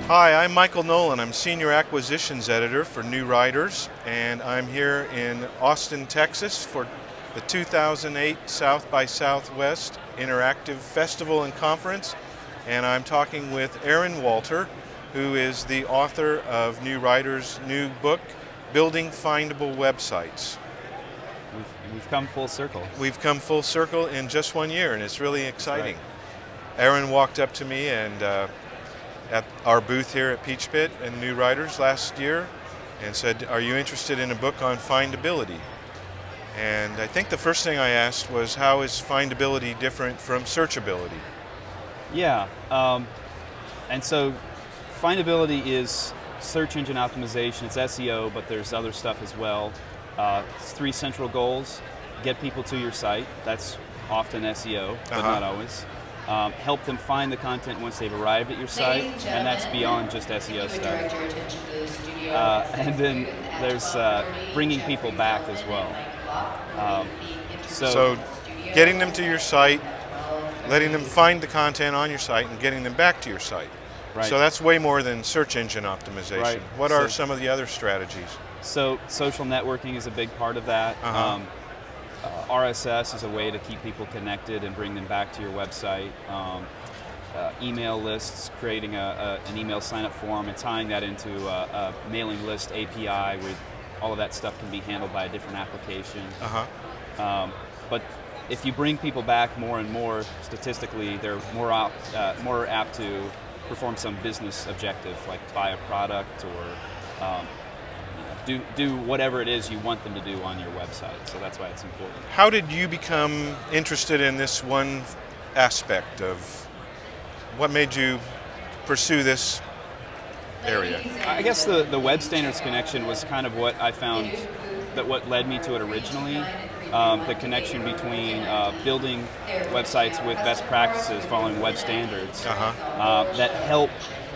Hi, I'm Michael Nolan. I'm Senior Acquisitions Editor for New Writers, and I'm here in Austin, Texas for the 2008 South by Southwest Interactive Festival and Conference. And I'm talking with Aaron Walter, who is the author of New Writers' new book, Building Findable Websites. We've come full circle. We've come full circle in just 1 year, and it's really exciting. Right. Aaron walked up to me and at our booth here at PeachpitTV and New Writers last year and said, "Are you interested in a book on findability?" And I think the first thing I asked was, how is findability different from searchability? Yeah, and so findability is search engine optimization. It's SEO, but there's other stuff as well. It's 3 central goals: get people to your site. That's often SEO, but not always. Help them find the content once they've arrived at your site, and that's beyond just SEO stuff. And then there's bringing people back as well. So getting them to your site, letting them find the content on your site, and getting them back to your site. Right. So that's way more than search engine optimization. Right. What are some of the other strategies? So social networking is a big part of that. RSS is a way to keep people connected and bring them back to your website. Email lists, creating an email sign-up form and tying that into a mailing list API where all of that stuff can be handled by a different application. But if you bring people back more and more, statistically, they're more apt to perform some business objective, like buy a product or do whatever it is you want them to do on your website. So that's why it's important. How did you become interested in this one aspect of what made you pursue this area? I guess the web standards connection was kind of what I found that what led me to it originally. The connection between building websites with best practices following web standards that help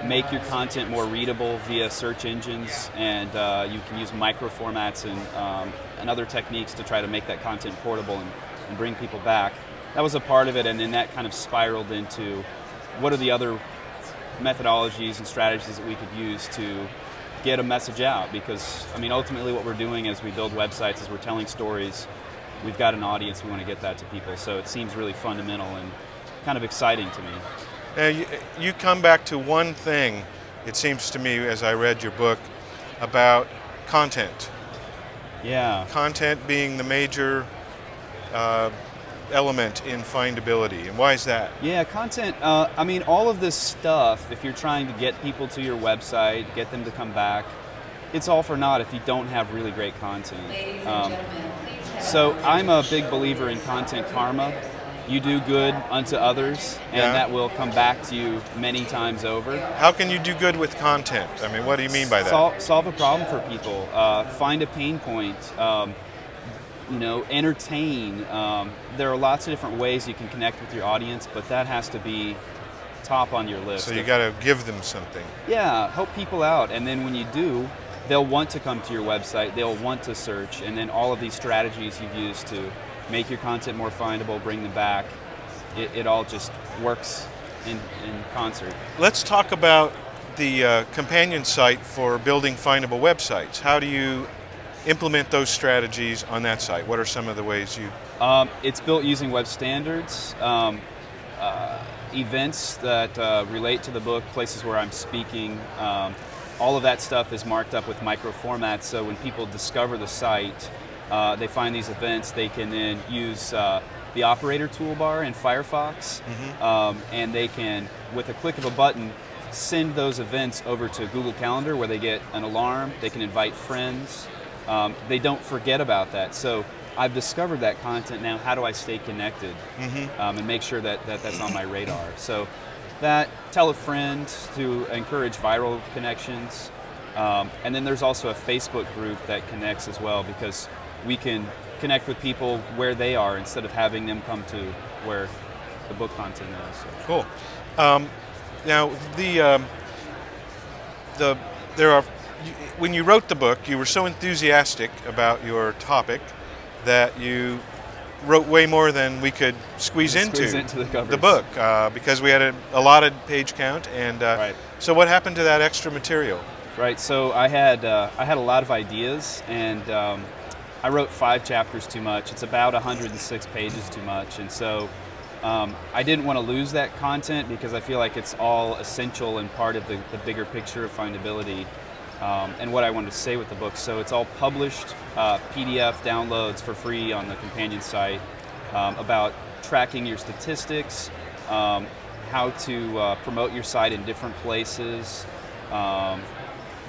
make your content more readable via search engines, and you can use micro formats and other techniques to try to make that content portable and bring people back. That was a part of it, and then that kind of spiraled into what are the other methodologies and strategies that we could use to get a message out, because I mean ultimately what we're doing as we build websites is we're telling stories. We've got an audience, we want to get that to people, so it seems really fundamental and kind of exciting to me. Now, you come back to one thing, it seems to me, as I read your book, about content. Yeah. Content being the major element in findability. And why is that? Yeah, content, I mean, all of this stuff, if you're trying to get people to your website, get them to come back, it's all for naught if you don't have really great content. So I'm a big believer in content karma. You do good unto others, and that will come back to you many times over. How can you do good with content? I mean, what do you mean by that? Solve a problem for people. Find a pain point. Entertain. There are lots of different ways you can connect with your audience, but that has to be top on your list. So you got to give them something. Yeah, help people out, and then when you do, they'll want to come to your website. They'll want to search, and then all of these strategies you've used to make your content more findable, bring them back. It all just works in concert. Let's talk about the companion site for building findable websites. How do you implement those strategies on that site? What are some of the ways you... It's built using web standards, events that relate to the book, places where I'm speaking. All of that stuff is marked up with micro formats, so when people discover the site, they find these events, they can then use the operator toolbar in Firefox, and they can, with a click of a button, send those events over to Google Calendar where they get an alarm, they can invite friends. They don't forget about that. So I've discovered that content now, how do I stay connected and make sure that that's on my radar? So that, tell a friend to encourage viral connections. And then there's also a Facebook group that connects as well, because we can connect with people where they are instead of having them come to where the book content is. So. Cool. Now, when you wrote the book, you were so enthusiastic about your topic that you wrote way more than we could squeeze into the book because we had a allotted page count, and So what happened to that extra material? Right. So I had a lot of ideas, and I wrote 5 chapters too much. It's about 106 pages too much, and so I didn't want to lose that content because I feel like it's all essential and part of the bigger picture of findability and what I wanted to say with the book. So it's all published PDF downloads for free on the companion site about tracking your statistics, how to promote your site in different places,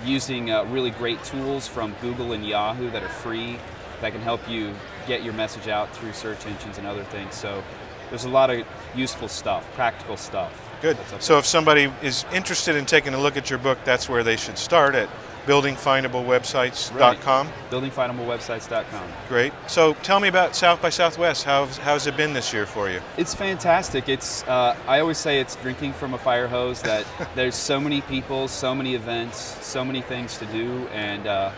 using really great tools from Google and Yahoo that are free that can help you get your message out through search engines and other things. So there's a lot of useful stuff, practical stuff. Good. So if somebody is interested in taking a look at your book, that's where they should start, at buildingfindablewebsites.com. Right. Buildingfindablewebsites.com. Great. So tell me about South by Southwest. How's it been this year for you? It's fantastic. It's I always say it's drinking from a fire hose, that there's so many people, so many events, so many things to do, and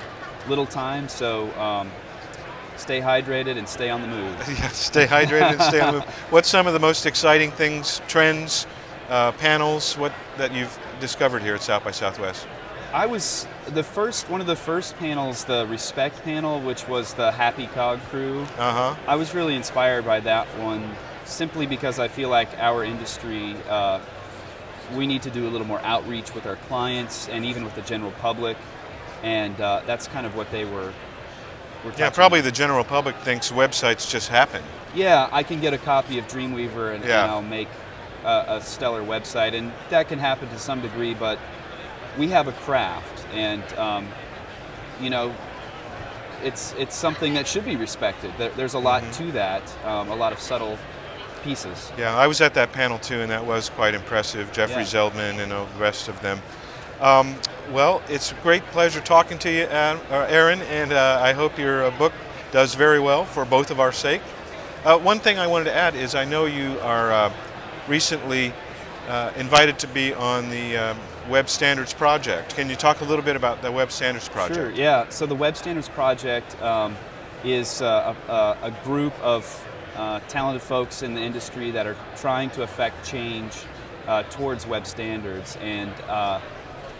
little time. So stay hydrated and stay on the move. Yeah, stay hydrated and stay on the move. What's some of the most exciting things, trends, panels, that you've discovered here at South by Southwest? I was one of the first panels, the Respect panel, which was the Happy Cog crew. I was really inspired by that one, simply because I feel like our industry, we need to do a little more outreach with our clients and even with the general public, and that's kind of what they were. Yeah, probably the general public thinks websites just happen. Yeah, I can get a copy of Dreamweaver and I'll make a stellar website, and that can happen to some degree, but we have a craft, and you know, it's something that should be respected. There's a lot to that, a lot of subtle pieces. Yeah, I was at that panel too, and that was quite impressive. Jeffrey Zeldman and the rest of them. Well, it's a great pleasure talking to you, Aaron, and I hope your book does very well for both of our sake. One thing I wanted to add is I know you are recently invited to be on the Web Standards Project. Can you talk a little bit about the Web Standards Project? Sure, yeah. So the Web Standards Project is a group of talented folks in the industry that are trying to affect change towards web standards, and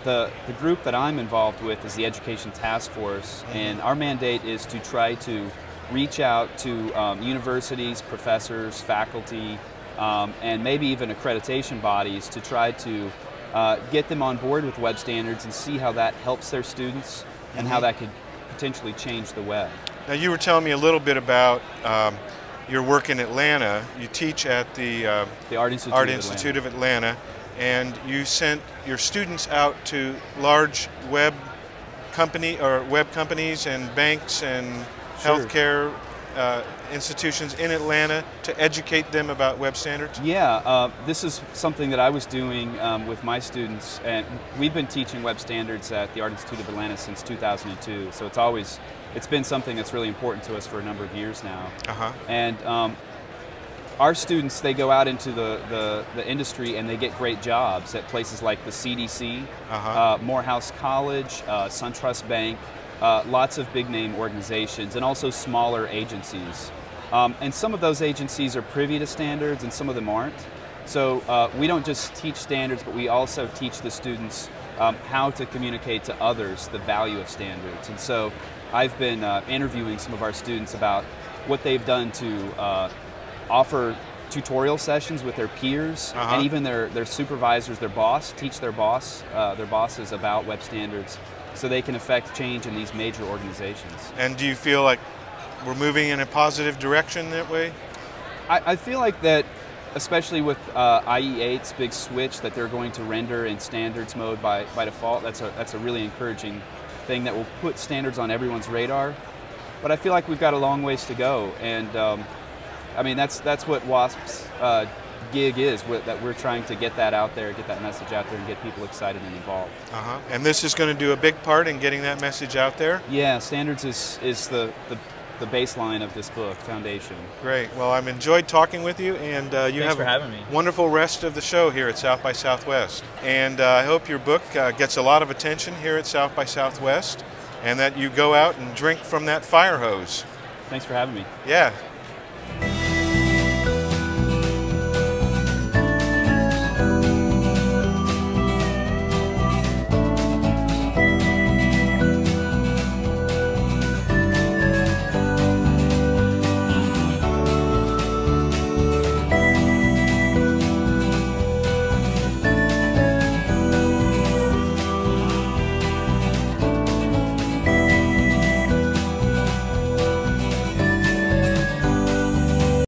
the group that I'm involved with is the Education Task Force, and our mandate is to try to reach out to universities, professors, faculty, and maybe even accreditation bodies to try to get them on board with web standards and see how that helps their students and how that could potentially change the web. Now, you were telling me a little bit about your work in Atlanta. You teach at the Art Institute of Atlanta, and you sent your students out to large web companies and banks and healthcare institutions in Atlanta to educate them about web standards? Yeah, this is something that I was doing with my students, and we've been teaching web standards at the Art Institute of Atlanta since 2002, so it's been something that's really important to us for a number of years now. And our students, they go out into the industry and they get great jobs at places like the CDC, Morehouse College, SunTrust Bank, lots of big name organizations, and also smaller agencies. And some of those agencies are privy to standards and some of them aren't. So we don't just teach standards, but we also teach the students how to communicate to others the value of standards. And so I've been interviewing some of our students about what they've done to offer tutorial sessions with their peers and even their supervisors, their boss, teach their bosses about web standards so they can affect change in these major organizations. And do you feel like we're moving in a positive direction that way? I feel like that, especially with IE8's big switch that they're going to render in standards mode by default, that's a really encouraging thing that will put standards on everyone's radar. But I feel like we've got a long ways to go, and I mean, that's what WASP's gig is, that we're trying to get that out there, get that message out there, and get people excited and involved. And this is going to do a big part in getting that message out there? Yeah, standards is the baseline of this book, foundation. Great. Well, I've enjoyed talking with you, and you Thanks have for having me. Wonderful rest of the show here at South by Southwest. And I hope your book gets a lot of attention here at South by Southwest, and that you go out and drink from that fire hose. Thanks for having me. Yeah.